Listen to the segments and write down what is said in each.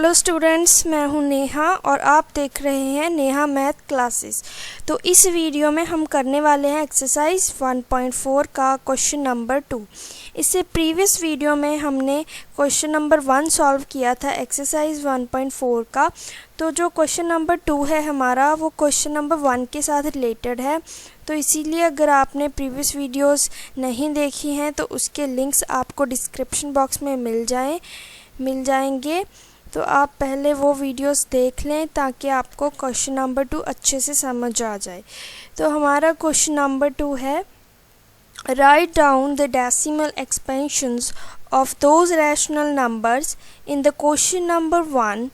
Hello students, मैं हूं नेहा और आप देख रहे हैं नेहा मैथ क्लासेस। तो इस वीडियो में हम करने वाले हैं एक्सरसाइज 1.4 का क्वेश्चन नंबर 2। इससे प्रीवियस वीडियो में हमने क्वेश्चन नंबर 1 सॉल्व किया था एक्सरसाइज 1.4 का। तो जो क्वेश्चन नंबर 2 है हमारा, वो क्वेश्चन नंबर 1 के साथ रिलेटेड है। तो इसीलिए अगर आपने प्रीवियस वीडियोस नहीं देखी हैं तो उसके लिंक्स आपको डिस्क्रिप्शन बॉक्स में मिल जाएंगे। तो आप पहले वो वीडियोस देख लें ताकि आपको क्वेश्चन नंबर 2 अच्छे से समझ आ जाए। तो हमारा क्वेश्चन नंबर 2 है, write down the decimal expansions of those rational numbers in the question number 1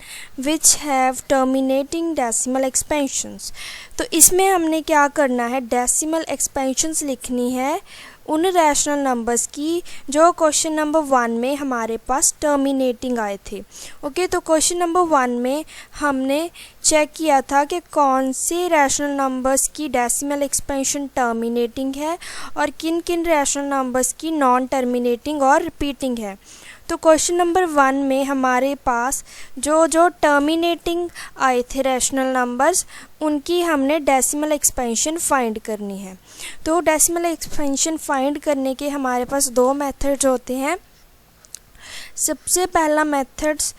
which have terminating decimal expansions। तो इसमें हमने क्या करना है, डेसिमल एक्सपेंशंस लिखनी है उन रैशनल नंबर्स की जो क्वेश्चन नंबर 1 में हमारे पास टर्मिनेटिंग आए थे। ओके, तो क्वेश्चन नंबर 1 में हमने चेक किया था कि कौन से रैशनल नंबर्स की डेसिमल एक्सपेंशन टर्मिनेटिंग है और किन किन रैशनल नंबर्स की नॉन टर्मिनेटिंग और रिपीटिंग है। तो क्वेश्चन नंबर 1 में हमारे पास जो टर्मिनेटिंग आए थे रैशनल नंबर्स, उनकी हमने डेसिमल एक्सपेंशन फाइंड करनी है। तो डेसिमल एक्सपेंशन फाइंड करने के हमारे पास दो मेथड्स होते हैं। सबसे पहला मेथड्स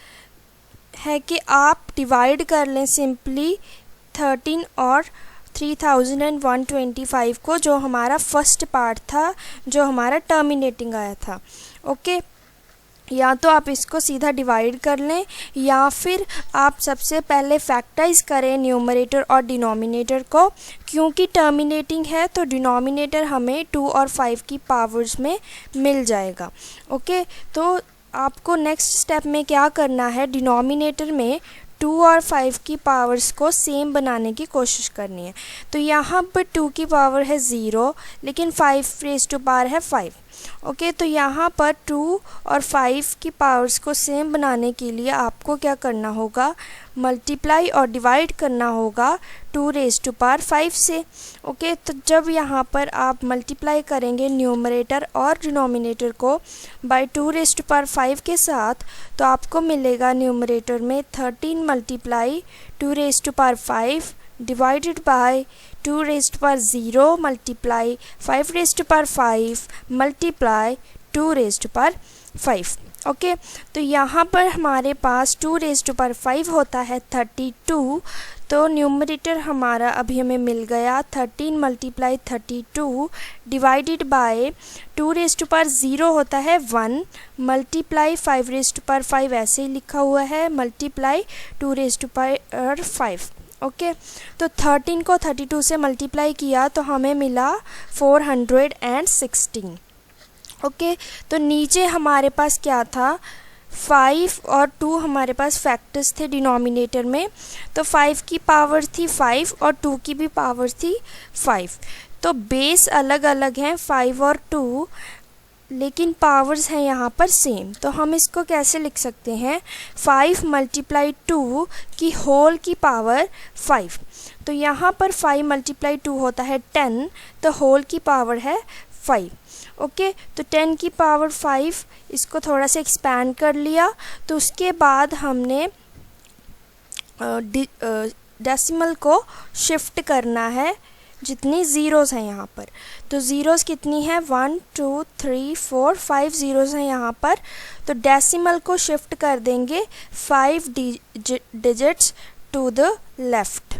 है कि आप डिवाइड कर लें सिंपली 13 और 3125 को, जो हमारा फर्स्ट पार्ट था जो हमारा टर्मिनेटिंग आया था। ओके, या तो आप इसको सीधा डिवाइड कर लें या फिर आप सबसे पहले फैक्टराइज करें न्यूमरेटर और डिनोमिनेटर को। क्योंकि टर्मिनेटिंग है तो डिनोमिनेटर हमें 2 और 5 की पावर्स में मिल जाएगा। ओके, तो आपको नेक्स्ट स्टेप में क्या करना है, डिनोमिनेटर में 2 और 5 की पावर्स को सेम बनाने की कोशिश करनी है। तो यहाँ पर 2 की पावर है 0 लेकिन 5 रेज़ टू पावर है 5। ओके, तो यहाँ पर 2 और 5 की पावर्स को सेम बनाने के लिए आपको क्या करना होगा, मल्टीप्लाई और डिवाइड करना होगा 2 रेज़ टू पावर 5 से। ओके, तो जब यहाँ पर आप मल्टीप्लाई करेंगे न्यूमरेटर और डिनोमिनेटर को बाय 2 रेज़ टू पावर 5 के साथ, तो आपको मिलेगा न्यूमरेटर में 13 multiply 2 raise to power 5 divided by 2 raise to power 0 multiply 5 raise to power 5 multiply 2 raise to power 5। Okay, तो यहाँ पर हमारे पास 2 रेज़ टू पावर 5 होता है 32। तो न्यूमरेटर हमारा अभी हमें मिल गया 13 multiply 32 divided by 2 raise to power 0 होता है 1 मल्टीप्लाई 5 रेज़ टू पावर 5 ऐसे ही लिखा हुआ है multiply 2 raise to power 5। Okay, तो 13 को 32 से मल्टीप्लाई किया तो हमें मिला 416। ओके, तो नीचे हमारे पास क्या था, 5 और 2 हमारे पास फैक्टर्स थे डिनोमिनेटर में। तो 5 की पावर थी 5 और 2 की भी पावर थी 5। तो बेस अलग अलग हैं 5 और 2, लेकिन पावर्स हैं यहाँ पर सेम। तो हम इसको कैसे लिख सकते हैं, 5 मल्टीप्लाई 2 की होल की पावर 5। तो यहाँ पर 5 मल्टीप्लाई 2 होता है 10, तो होल की पावर है 5। ओके, तो 10 की पावर 5, इसको थोड़ा सा एक्सपैंड कर लिया। तो उसके बाद हमने डेसिमल को शिफ्ट करना है जितनी ज़ीरोज़ हैं यहाँ पर। तो ज़ीरोज़ कितनी है, 1 2 3 4 5 ज़ीरोज़ हैं यहाँ पर। तो डेसिमल को शिफ्ट कर देंगे 5 digits to the left.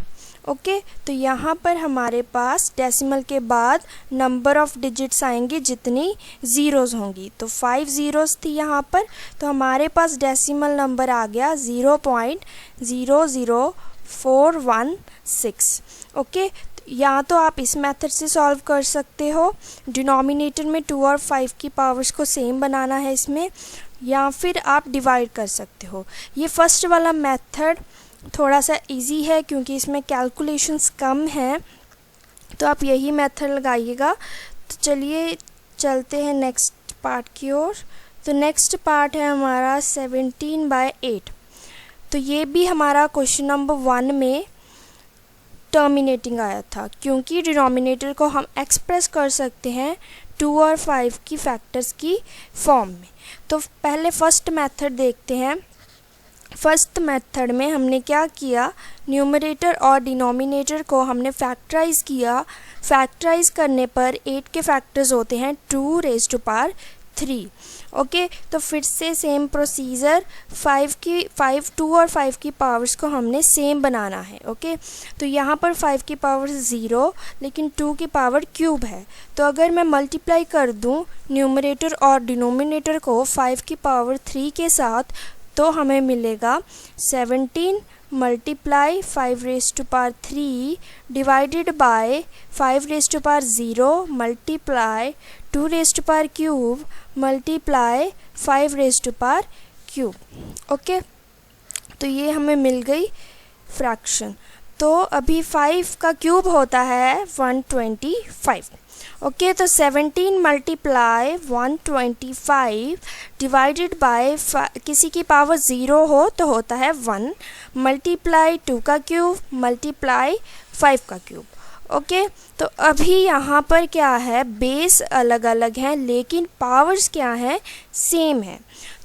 Okay, तो यहाँ पर हमारे पास डेसिमल के बाद नंबर ऑफ़ डिजिट्स आएंगे जितनी ज़ीरोज़ होंगी। तो 5 ज़ीरोज़ थी यहाँ पर, तो हमारे पास डेसिमल नंबर आ गया 0.00416। ओके, या तो आप इस मेथड से सॉल्व कर सकते हो, डिनोमिनेटर में 2 और 5 की पावर्स को सेम बनाना है इसमें, या फिर आप डिवाइड कर सकते हो। ये फर्स्ट वाला मेथड थोड़ा सा इजी है क्योंकि इसमें कैलकुलेशंस कम हैं, तो आप यही मेथड लगाइएगा। तो चलिए चलते हैं नेक्स्ट पार्ट की ओर। तो नेक्स्ट पार्ट है हमारा 17/8। तो ये भी हमारा क्वेश्चन नंबर 1 में टर्मिनेटिंग आया था, क्योंकि डिनोमिनेटर को हम एक्सप्रेस कर सकते हैं 2 और 5 की फैक्टर्स की फॉर्म में। तो पहले फर्स्ट मेथड देखते हैं। फर्स्ट मेथड में हमने क्या किया, न्यूमरेटर और डिनोमिनेटर को हमने फैक्टराइज किया। फैक्टराइज करने पर 8 के फैक्टर्स होते हैं 2 रेज़ टू पावर 3। ओके, तो फिर से सेम प्रोसीजर, 2 और 5 की पावर्स को हमने सेम बनाना है। ओके, तो यहाँ पर 5 की पावर 0 लेकिन 2 की पावर क्यूब है, तो अगर मैं मल्टीप्लाई कर दूँ न्यूमरेटर और डिनोमिनेटर को 5 की पावर 3 के साथ, तो हमें मिलेगा 17 multiply 5 raise to power 3 divided by 5 raise to power 0 multiply 2 raise to power cube multiply 5 raise to power cube. Okay, तो ये हमें मिल गई फ्रैक्शन। तो अभी 5 का क्यूब होता है 125। ओके, तो 17 मल्टीप्लाई 125 डिवाइडेड बाय किसी की पावर 0 हो तो होता है 1 मल्टीप्लाई 2 का क्यूब मल्टीप्लाई 5 का क्यूब। ओके, तो अभी यहाँ पर क्या है, बेस अलग अलग हैं लेकिन पावर्स क्या हैं, सेम है।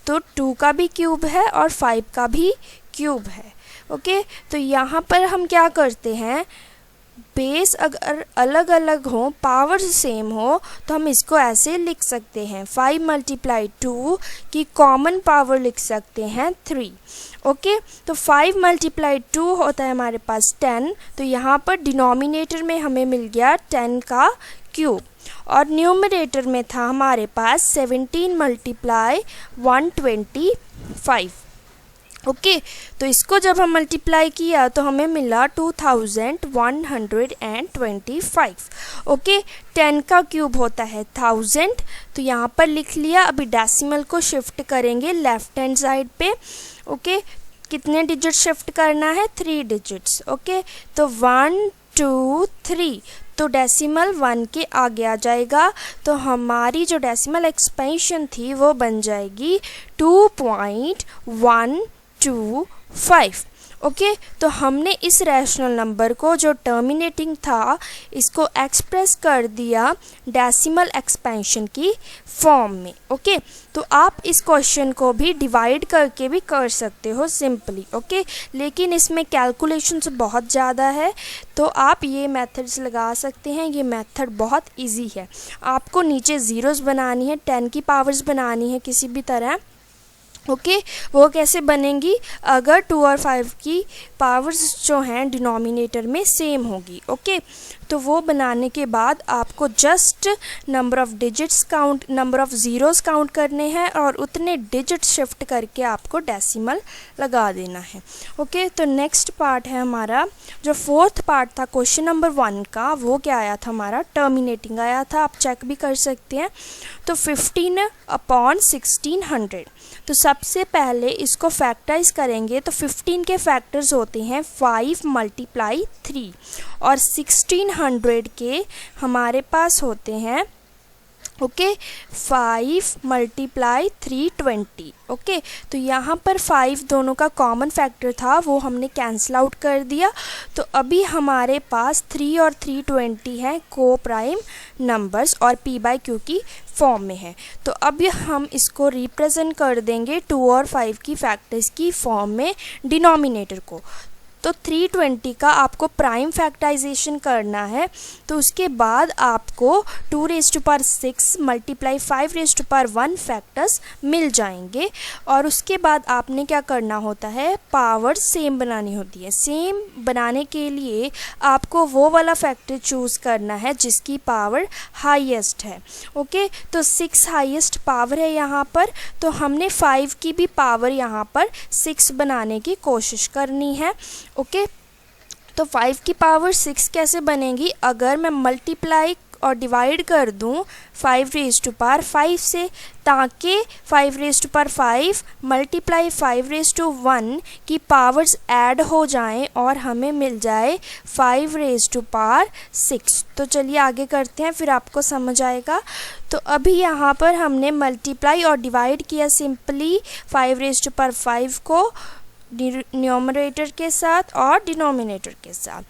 तो 2 का भी क्यूब है और 5 का भी क्यूब है। ओके, तो यहाँ पर हम क्या करते हैं, बेस अगर अलग अलग हो, पावर सेम हो, तो हम इसको ऐसे लिख सकते हैं, 5 मल्टीप्लाई 2 की कॉमन पावर लिख सकते हैं 3। ओके, तो 5 मल्टीप्लाई 2 होता है हमारे पास 10, तो यहाँ पर डिनोमिनेटर में हमें मिल गया 10 का क्यूब और न्यूमरेटर में था हमारे पास 17 मल्टीप्लाई 125। ओके, तो इसको जब हम मल्टीप्लाई किया तो हमें मिला 2125। ओके, 10 का क्यूब होता है 1000, तो यहाँ पर लिख लिया। अभी डेसिमल को शिफ्ट करेंगे लेफ्ट हैंड साइड पे। ओके, कितने डिजिट शिफ्ट करना है, 3 डिजिट्स। ओके, तो 1 2 3, तो डेसिमल 1 के आगे आ जाएगा, तो हमारी जो डेसिमल एक्सपेंशन थी वो बन जाएगी 2.125। ओके, तो हमने इस रैशनल नंबर को जो टर्मिनेटिंग था इसको एक्सप्रेस कर दिया डेसिमल एक्सपेंशन की फॉर्म में। ओके, तो आप इस क्वेश्चन को भी डिवाइड करके भी कर सकते हो सिंपली। ओके, लेकिन इसमें कैलकुलेशंस बहुत ज़्यादा है, तो आप ये मेथड्स लगा सकते हैं। ये मेथड बहुत इजी है। आपको नीचे ज़ीरोज़ बनानी है, 10 की पावर्स बनानी है किसी भी तरह। ओके, वो कैसे बनेंगी, अगर 2 और 5 की पावर्स जो हैं डिनोमिनेटर में सेम होगी। ओके, तो वो बनाने के बाद आपको just number of digits count, number of zeros count करने हैं और उतने डिजिट शिफ्ट करके आपको डेसिमल लगा देना है। ओके, तो नेक्स्ट पार्ट है हमारा जो फोर्थ पार्ट था क्वेश्चन नंबर 1 का, वो क्या आया था हमारा, टर्मिनेटिंग आया था। आप चेक भी कर सकते हैं। तो 15/1600, तो सबसे पहले इसको फैक्टराइज करेंगे तो 15 के फैक्टर्स होते हैं 5 मल्टीप्लाई 3 और 1600 के हमारे पास होते हैं ओके 5 मल्टीप्लाई 320। ओके, तो यहाँ पर 5 दोनों का कॉमन फैक्टर था, वो हमने कैंसिल आउट कर दिया। तो अभी हमारे पास 3 और 320 हैं को प्राइम नंबर्स और p बाई क्यू की फॉर्म में है। तो अब हम इसको रिप्रेजेंट कर देंगे 2 और 5 की फैक्टर्स की फॉर्म में डिनोमिनेटर को। तो 320 का आपको प्राइम फैक्टराइजेशन करना है, तो उसके बाद आपको 2⁶ मल्टीप्लाई 5⁻1 फैक्टर्स मिल जाएंगे। और उसके बाद आपने क्या करना होता है, पावर सेम बनानी होती है। सेम बनाने के लिए आपको वो वाला फैक्टर चूज़ करना है जिसकी पावर हाईएस्ट है। ओके, तो 6 हाईएस्ट पावर है यहाँ पर, तो हमने 5 की भी पावर यहाँ पर 6 बनाने की कोशिश करनी है। ओके, तो 5 की पावर 6 कैसे बनेगी, अगर मैं मल्टीप्लाई और डिवाइड कर दूं 5⁵5 से, ताकि 5⁵5 मल्टीप्लाई 5⁻1 की पावर्स ऐड हो जाएं और हमें मिल जाए 5⁻6। तो चलिए आगे करते हैं, फिर आपको समझ आएगा। तो अभी यहाँ पर हमने मल्टीप्लाई और डिवाइड किया सिंपली 5⁵5 को न्यूमरेटर के साथ और डिनोमिनेटर के साथ।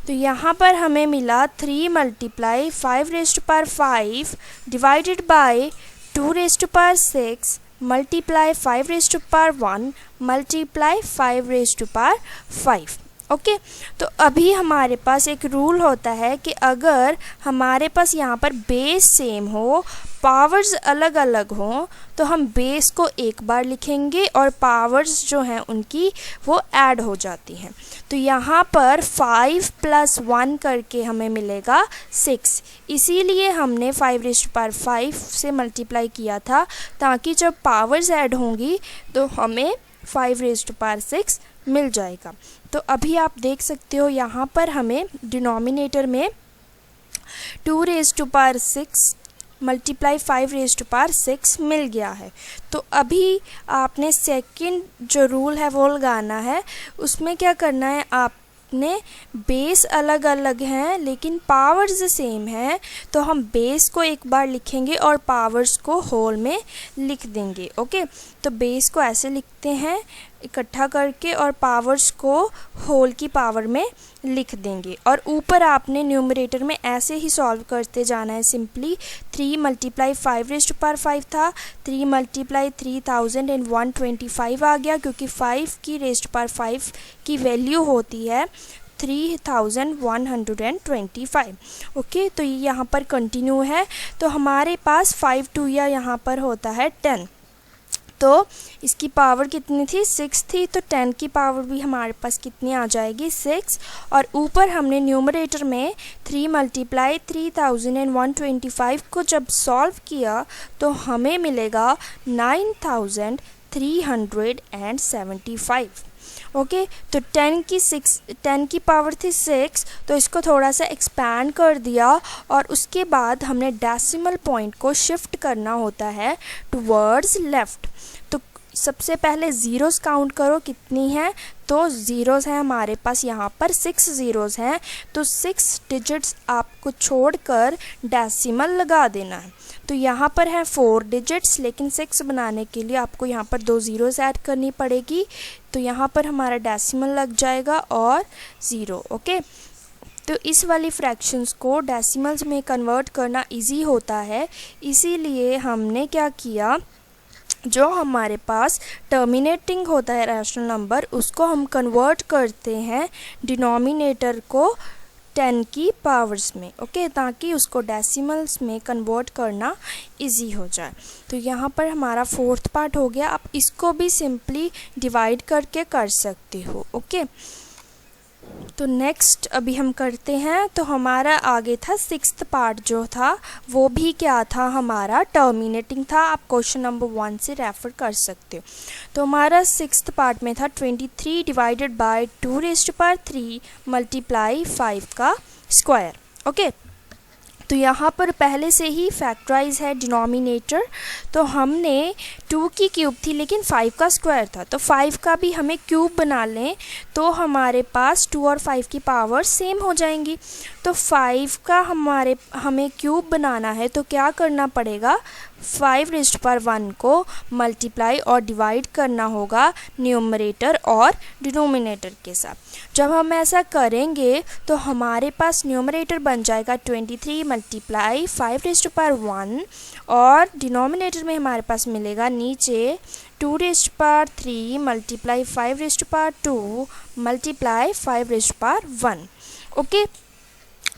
तो यहाँ पर हमें मिला 3 multiply 5⁵5 divided by 2⁵6 multiply 5 raise to power 1 multiply 5 raise to power 5। Okay, तो अभी हमारे पास एक रूल होता है कि अगर हमारे पास यहाँ पर बेस सेम हो, पावर्स अलग अलग हों, तो हम बेस को एक बार लिखेंगे और पावर्स जो हैं उनकी वो ऐड हो जाती हैं। तो यहाँ पर 5 + 1 करके हमें मिलेगा 6, इसीलिए हमने 5 रेज़ टू पावर 5 से मल्टीप्लाई किया था, ताकि जब पावर्स ऐड होंगी तो हमें 5 रेज़ टू पावर 6 मिल जाएगा। तो अभी आप देख सकते हो यहाँ पर हमें डिनोमिनेटर में 2 raise to power 6 multiply 5 raise to power 6 मिल गया है। तो अभी आपने सेकंड जो रूल है वो लगाना है। उसमें क्या करना है, आपने बेस अलग अलग हैं लेकिन पावर्स सेम हैं, तो हम बेस को एक बार लिखेंगे और पावर्स को होल में लिख देंगे। ओके, तो बेस को ऐसे लिखते हैं इकट्ठा करके और पावर्स को होल की पावर में लिख देंगे। और ऊपर आपने न्यूमरेटर में ऐसे ही सॉल्व करते जाना है। Simply 3 multiply 5 raise to power 5 था, 3 मल्टीप्लाई 3125 आ गया, क्योंकि 5 की रेज़ टू पावर 5 की वैल्यू होती है 3125। ओके, तो ये यहाँ पर कंटिन्यू है। तो हमारे पास 5 2 या यहाँ पर होता है 10, तो इसकी पावर कितनी थी, 6 थी, तो 10 की पावर भी हमारे पास कितनी आ जाएगी, 6। और ऊपर हमने न्यूमरेटर में 3 मल्टीप्लाई 3125 को जब सॉल्व किया तो हमें मिलेगा 9375। ओके, तो 10 की पावर थी 6, तो इसको थोड़ा सा एक्सपैंड कर दिया और उसके बाद हमने डेसिमल पॉइंट को शिफ्ट करना होता है टुवर्ड्स लेफ़्ट। तो सबसे पहले ज़ीरोज़ काउंट करो कितनी है, तो ज़ीरोज़ हैं हमारे पास यहाँ पर 6 ज़ीरोज़ हैं, तो 6 डिजिट्स आपको छोड़कर डेसिमल लगा देना है। तो यहाँ पर है 4 डिजिट्स, लेकिन 6 बनाने के लिए आपको यहाँ पर 2 ज़ीरोज़ ऐड करनी पड़ेगी, तो यहाँ पर हमारा डेसिमल लग जाएगा और 0। ओके, तो इस वाली फ्रैक्शंस को डेसिमल्स में कन्वर्ट करना इजी होता है, इसीलिए हमने क्या किया, जो हमारे पास टर्मिनेटिंग होता है रैशनल नंबर, उसको हम कन्वर्ट करते हैं डिनोमिनेटर को 10 की पावर्स में। ओके, ताकि उसको डेसिमल्स में कन्वर्ट करना इजी हो जाए। तो यहाँ पर हमारा 4th पार्ट हो गया। आप इसको भी सिंपली डिवाइड करके कर सकते हो। ओके, तो नेक्स्ट अभी हम करते हैं। तो हमारा आगे था 6th पार्ट, जो था वो भी क्या था, हमारा टर्मिनेटिंग था। आप क्वेश्चन नंबर 1 से रेफ़र कर सकते हो। तो हमारा 6th पार्ट में था 23 divided by 2 raise to power 3 multiply 5 का स्क्वायर। ओके, तो यहाँ पर पहले से ही फैक्टराइज है डिनोमिनेटर, तो हमने 2 की क्यूब थी लेकिन 5 का स्क्वायर था, तो 5 का भी हमें क्यूब बना लें तो हमारे पास 2 और 5 की पावर सेम हो जाएंगी। तो 5 का हमें क्यूब बनाना है, तो क्या करना पड़ेगा, 5 रेज़ टू पावर 1 को मल्टीप्लाई और डिवाइड करना होगा न्यूमरेटर और डिनोमिनेटर के साथ। जब हम ऐसा करेंगे तो हमारे पास न्यूमरेटर बन जाएगा 23 मल्टीप्लाई 5 रेज़ टू पावर 1 और डिनोमिनेटर में हमारे पास मिलेगा नीचे 2 raise to power 3 multiply 5 raise to power 2 multiply 5 raise to power 1। Okay,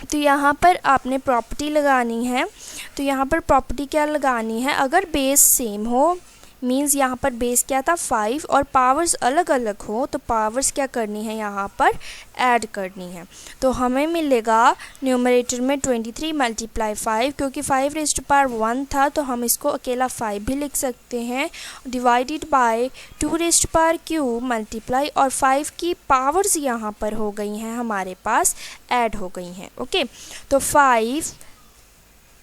तो यहाँ पर आपने प्रॉपर्टी लगानी है। तो यहाँ पर प्रॉपर्टी क्या लगानी है, अगर बेस सेम हो, मींस यहाँ पर बेस क्या था 5 और पावर्स अलग अलग हो, तो पावर्स क्या करनी है, यहाँ पर ऐड करनी है। तो हमें मिलेगा न्यूमरेटर में 23 मल्टीप्लाई 5, क्योंकि 5 रेज़ टू पावर 1 था तो हम इसको अकेला 5 भी लिख सकते हैं, divided by 2 raise to power cube multiply, और 5 की पावर्स यहाँ पर हो गई हैं हमारे पास, ऐड हो गई हैं। ओके, तो 5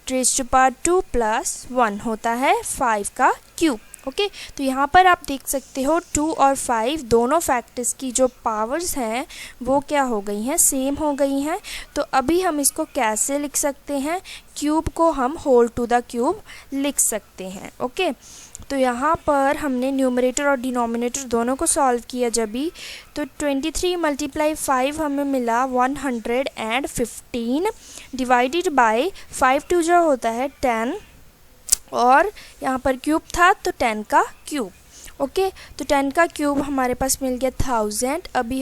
रेज़ टू पावर 2 + 1 होता है 5 का क्यूब। ओके, तो यहाँ पर आप देख सकते हो 2 और 5 दोनों फैक्टर्स की जो पावर्स हैं वो क्या हो गई हैं, सेम हो गई हैं। तो अभी हम इसको कैसे लिख सकते हैं, क्यूब को हम होल टू द क्यूब लिख सकते हैं। ओके, तो यहाँ पर हमने न्यूमरेटर और डिनोमिनेटर दोनों को सॉल्व किया जब भी, तो 23 मल्टीप्लाई 5 हमें मिला 115 डिवाइडेड बाय 5 2 जो होता है 10 और यहाँ पर क्यूब था तो 10 का क्यूब। ओके, तो 10 का क्यूब हमारे पास मिल गया 1000। अभी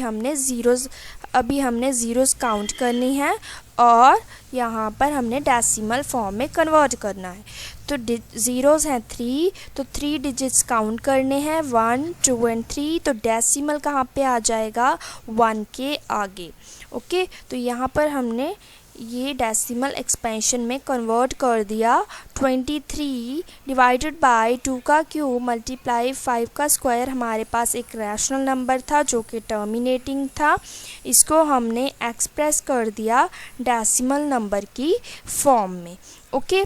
हमने ज़ीरोज़ काउंट करनी है और यहाँ पर हमने डेसिमल फॉर्म में कन्वर्ट करना है। तो ज़ीरोज़ हैं 3, तो 3 डिजिट्स काउंट करने हैं 1, 2 एंड 3। तो डेसिमल कहाँ पे आ जाएगा? 1 के आगे। ओके, तो यहाँ पर हमने ये डेसिमल एक्सपेंशन में कन्वर्ट कर दिया। 23 डिवाइडेड बाय 2 का क्यूब मल्टीप्लाई 5 का स्क्वायर हमारे पास एक रैशनल नंबर था जो कि टर्मिनेटिंग था। इसको हमने एक्सप्रेस कर दिया डेसिमल नंबर की फॉर्म में। ओके,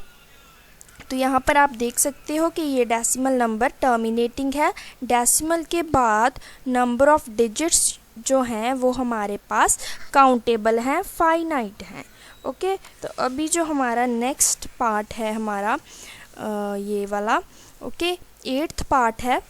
तो यहाँ पर आप देख सकते हो कि ये डेसिमल नंबर टर्मिनेटिंग है। डेसिमल के बाद नंबर ऑफ डिजिट्स जो हैं वो हमारे पास काउंटेबल हैं, फाइनाइट हैं। ओके, तो अभी जो हमारा नेक्स्ट पार्ट है हमारा ये वाला, ओके, 8th पार्ट है।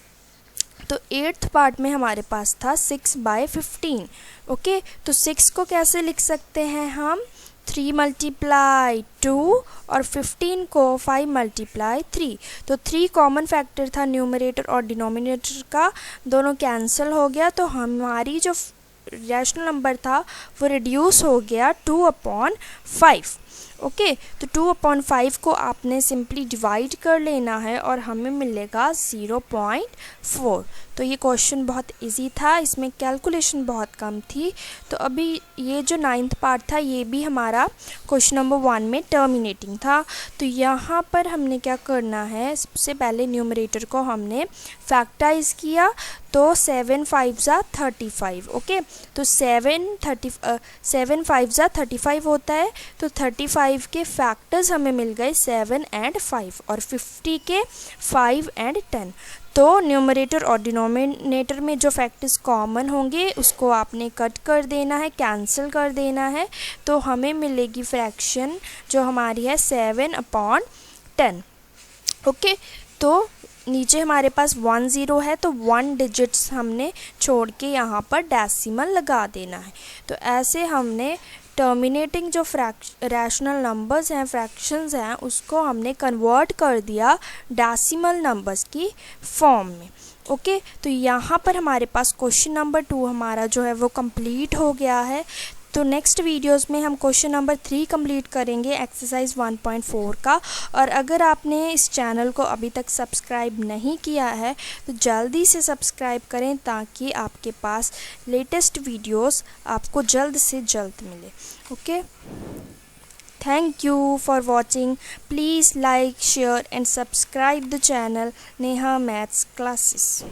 तो 8th पार्ट में हमारे पास था 6/15। ओके, तो 6 को कैसे लिख सकते हैं हम? 3 × 2 और 15 को 5 × 3। तो 3 कॉमन फैक्टर था न्यूमरेटर और डिनोमिनेटर का, दोनों कैंसिल हो गया। तो हमारी जो रैशनल नंबर था वो रिड्यूस हो गया 2/5। ओके, तो 2/5 को आपने सिंपली डिवाइड कर लेना है और हमें मिलेगा 0.4। तो ये क्वेश्चन बहुत इजी था, इसमें कैलकुलेशन बहुत कम थी। तो अभी ये जो 9th पार्ट था ये भी हमारा क्वेश्चन नंबर 1 में टर्मिनेटिंग था। तो यहाँ पर हमने क्या करना है, सबसे पहले न्यूमरेटर को हमने फैक्टराइज किया। तो 7 5 ज़ा 35। ओके, तो 7 5 ज़ा 35 होता है। तो 35 के फैक्टर्स हमें मिल गए 7 और 5 और 50 के 5 और 10। तो न्यूमरेटर और डिनोमिनेटर में जो फैक्टर्स कॉमन होंगे उसको आपने कट कर देना है, कैंसिल कर देना है। तो हमें मिलेगी फ्रैक्शन जो हमारी है 7/10। ओके, तो नीचे हमारे पास 1 0 है तो 1 डिजिट्स हमने छोड़ के यहाँ पर डेसिमल लगा देना है। तो ऐसे हमने टर्मिनेटिंग जो रैशनल नंबर्स हैं, फ्रैक्शंस हैं, उसको हमने कन्वर्ट कर दिया डेसिमल नंबर्स की फॉर्म में। ओके, तो यहाँ पर हमारे पास क्वेश्चन नंबर 2 हमारा जो है वो कंप्लीट हो गया है। तो नेक्स्ट वीडियोस में हम क्वेश्चन नंबर 3 कंप्लीट करेंगे एक्सरसाइज 1.4 का। और अगर आपने इस चैनल को अभी तक सब्सक्राइब नहीं किया है तो जल्दी से सब्सक्राइब करें ताकि आपके पास लेटेस्ट वीडियोस आपको जल्द से जल्द मिले। Okay, thank you for watching. Please like, share and subscribe the channel Neha maths classes.